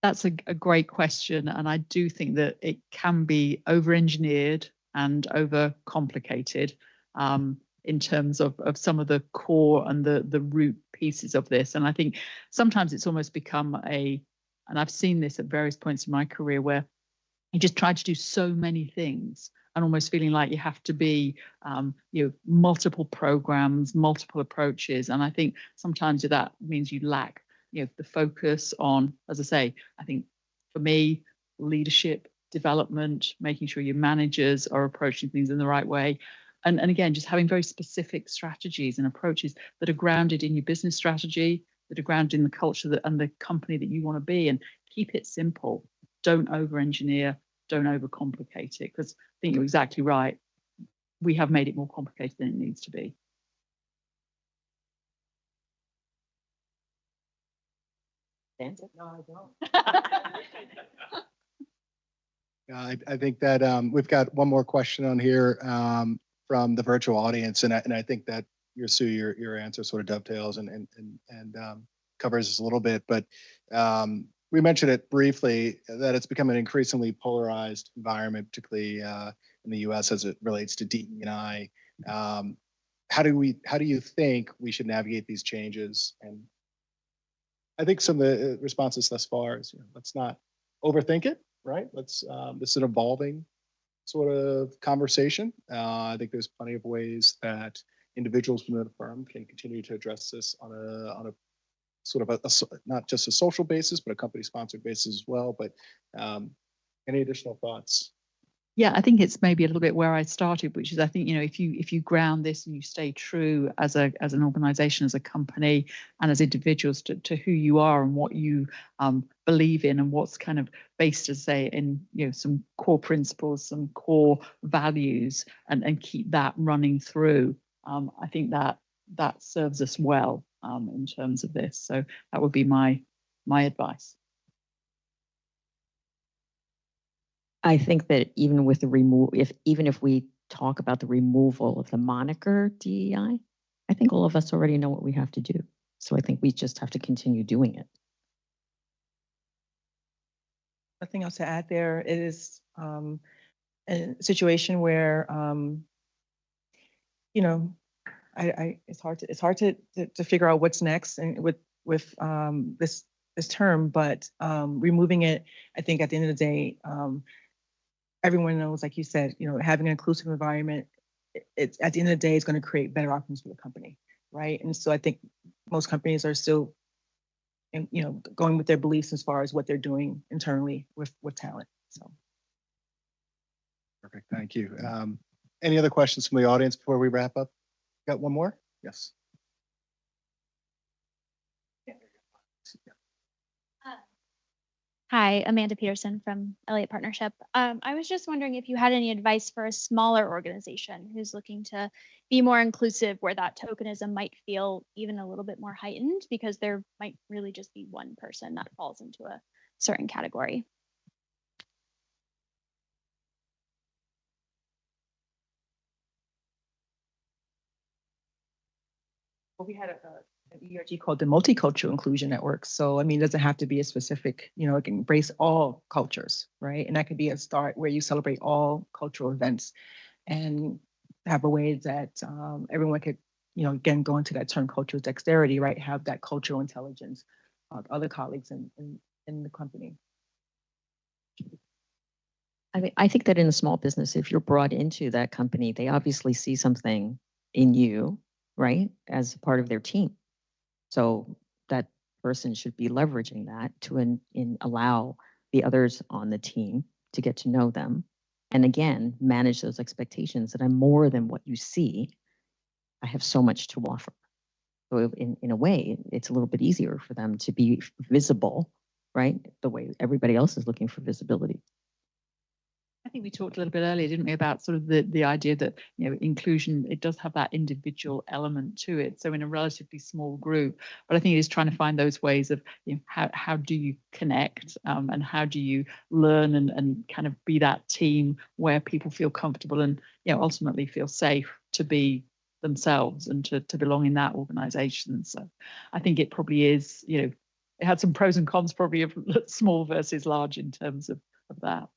That's a great question, and I do think that it can be over-engineered and over-complicated in terms of some of the core and the root pieces of this. And I think sometimes it's almost become and I've seen this at various points in my career, where you just try to do so many things and almost feeling like you have to be, multiple programs, multiple approaches. And I think sometimes that means you lack the focus on, as I say, I think for me, leadership development, making sure your managers are approaching things in the right way. And again, just having very specific strategies and approaches that are grounded in your business strategy, that are grounded in the culture and the company that you want to be, and keep it simple. Don't over-engineer, don't overcomplicate it, because I think you're exactly right. We have made it more complicated than it needs to be. No, I don't. I think that we've got one more question on here from the virtual audience, and I think that your answer sort of dovetails and covers this a little bit, but we mentioned it briefly that it's become an increasingly polarized environment, particularly in the U.S. as it relates to DE&I. How do you think we should navigate these changes? And I think some of the responses thus far is, let's not overthink it, right? This is an evolving sort of conversation. I think there's plenty of ways that individuals within the firm can continue to address this on a sort of not just a social basis, but a company-sponsored basis as well. But any additional thoughts? Yeah, I think it's maybe a little bit where I started, which is I think, if you ground this and you stay true as an organization, as a company, and as individuals to who you are and what you believe in, and what's kind of based, as say, in some core principles, some core values, and keep that running through. I think that serves us well in terms of this. So that would be my advice. I think that even with the even if we talk about the removal of the moniker DEI, I think all of us already know what we have to do. So I think we just have to continue doing it. Nothing else to add there. It is a situation where it's hard to figure out what's next and with this term, but removing it, I think at the end of the day, everyone knows, like you said, having an inclusive environment, it's at the end of the day, is going to create better outcomes for the company, right? And so I think most companies are still, going with their beliefs as far as what they're doing internally with talent. So. Perfect, thank you. Any other questions from the audience before we wrap up? Got one more? Yes. Hi, Amanda Peterson from Elliott Partnership. I was just wondering if you had any advice for a smaller organization who's looking to be more inclusive, where that tokenism might feel even a little bit more heightened because there might really just be one person that falls into a certain category. Well, we had an ERG called the Multicultural Inclusion Network. So, it doesn't have to be a specific, it can embrace all cultures, right? And that could be a start where you celebrate all cultural events and have a way that everyone could, again, go into that term cultural dexterity, right? Have that cultural intelligence of other colleagues in the company. I think that in a small business, if you're brought into that company, they obviously see something in you, right, as part of their team. So that person should be leveraging that to allow the others on the team to get to know them. And again, manage those expectations that I'm more than what you see. I have so much to offer. So in a way, it's a little bit easier for them to be visible, right? The way everybody else is looking for visibility. I think we talked a little bit earlier, didn't we, about sort of the idea that, inclusion, it does have that individual element to it. So in a relatively small group, but I think it is trying to find those ways of, how do you connect and how do you learn and kind of be that team where people feel comfortable and, ultimately feel safe to be themselves and to belong in that organization. So I think it probably is, it had some pros and cons probably of small versus large in terms of that.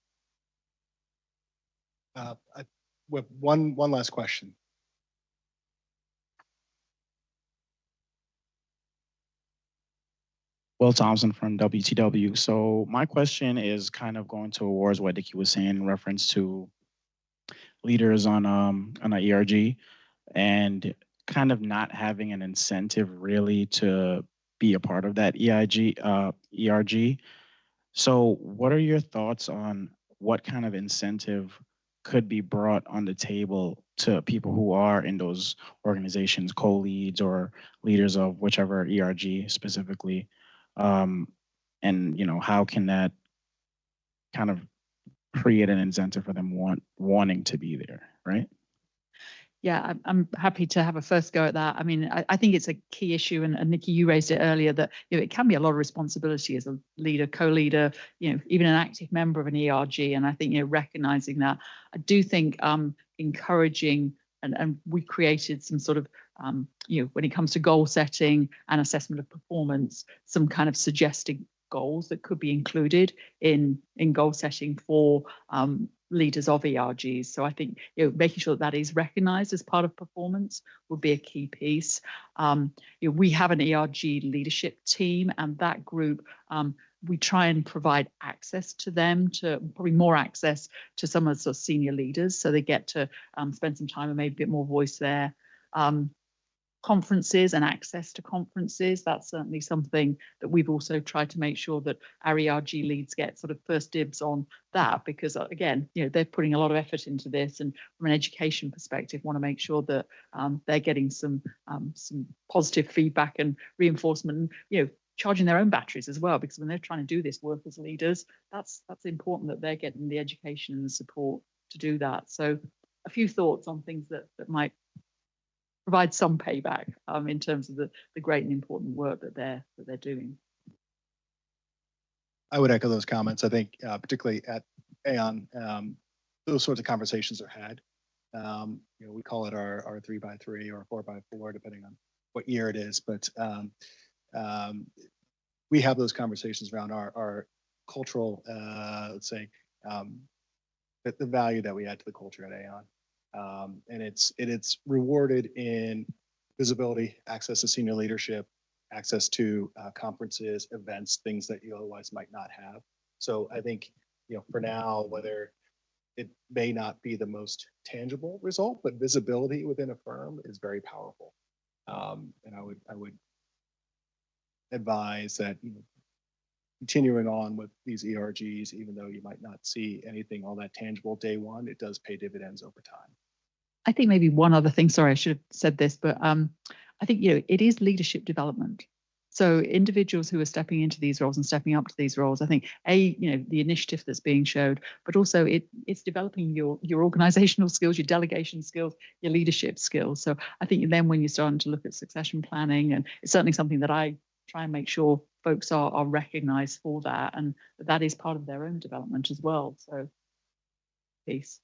With one last question. Will Thompson from WTW. So my question is kind of going towards what Nikki was saying in reference to leaders on an ERG and kind of not having an incentive really to be a part of that ERG. So what are your thoughts on what kind of incentive could be brought on the table to people who are in those organizations, co-leads or leaders of whichever ERG specifically, and how can that kind of create an incentive for them wanting to be there, right? Yeah, I'm happy to have a first go at that. I think it's a key issue, and Nikki, you raised it earlier, that it can be a lot of responsibility as a leader, co-leader, even an active member of an ERG. And I think recognizing that, I do think encouraging, and we created some sort of when it comes to goal setting and assessment of performance, some kind of suggested goals that could be included in goal setting for leaders of ERGs. So I think making sure that is recognised as part of performance would be a key piece. We have an ERG leadership team, and that group, we try and provide access to them, to probably more access to some of the sort of senior leaders, so they get to spend some time and maybe a bit more voice there. Conferences and access to conferences, that's certainly something that we've also tried to make sure that our ERG leads get sort of first dibs on that, because again, they're putting a lot of effort into this, and from an education perspective want to make sure that they're getting some positive feedback and reinforcement, charging their own batteries as well, because when they're trying to do this work as leaders, that's important that they're getting the education and the support to do that. So a few thoughts on things that might provide some payback in terms of the great and important work that they're doing. I would echo those comments. I think particularly at Aon, those sorts of conversations are had. We call it our 3x3 or 4x4, depending on what year it is. But we have those conversations around our cultural, let's say, the value that we add to the culture at Aon. And it's rewarded in visibility, access to senior leadership, access to conferences, events, things that you otherwise might not have. So I think, for now, whether it may not be the most tangible result, but visibility within a firm is very powerful. And I would advise that continuing on with these ERGs, even though you might not see anything all that tangible day one, it does pay dividends over time. I think maybe one other thing, sorry, I should have said this, but I think, it is leadership development. So individuals who are stepping into these roles and stepping up to these roles, I think, the initiative that's being showed, but also it's developing your organizational skills, your delegation skills, your leadership skills. So I think then when you're starting to look at succession planning, and it's certainly something that I try and make sure folks are recognized for that, and that is part of their own development as well. So peace.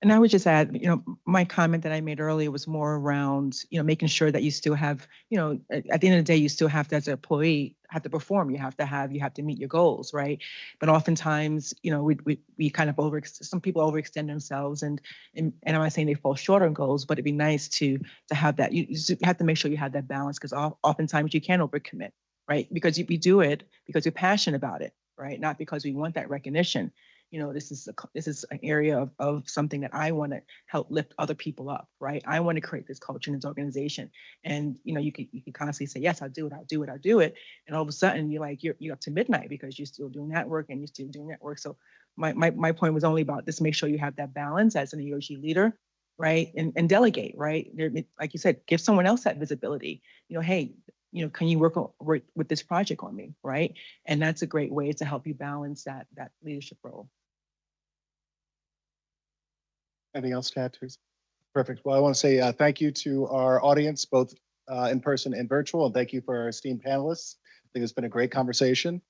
And I would just add, my comment that I made earlier was more around, making sure that you still have, at the end of the day, you still have to, as an employee, have to perform. You have to meet your goals, right? But oftentimes, we kind of some people overextend themselves, and I'm not saying they fall short on goals, but it'd be nice to have that. You have to make sure you have that balance, because oftentimes you can overcommit, right? Because we do it because we're passionate about it, right? Not because we want that recognition. This is an area of something that I want to help lift other people up, right? I want to create this culture in this organization, and you can constantly say, yes, I'll do it, and all of a sudden you're up to midnight because you're still doing that work and you're still doing that work. So my point was only about this: make sure you have that balance as an ERG leader, right? And delegate, right? Like you said, give someone else that visibility. Hey, can you work with this project on me, right? And that's a great way to help you balance that leadership role. Anything else to add, Teresa? Perfect. Well, I want to say thank you to our audience, both in person and virtual, and thank you for our esteemed panelists. I think it's been a great conversation.